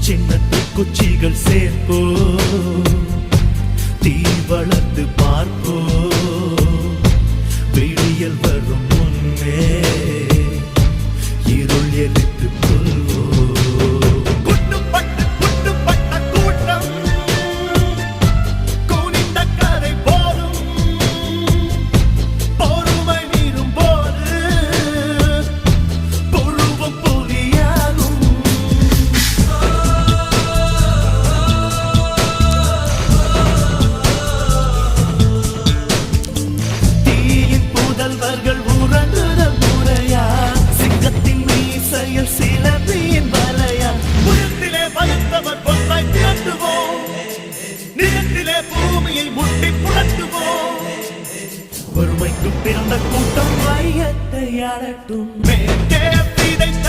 சின்னத்து குச்சிகள் சேர்ப்போ தீ வளர்த்து பார்ப்போ விடியல் வரும் முன்னே இருள் எரித்து கொள்வோ வறுமைக்கு பிறந்த கூட்டம் வையத்தை ஆளட்டும் மேற்கே விதைத்த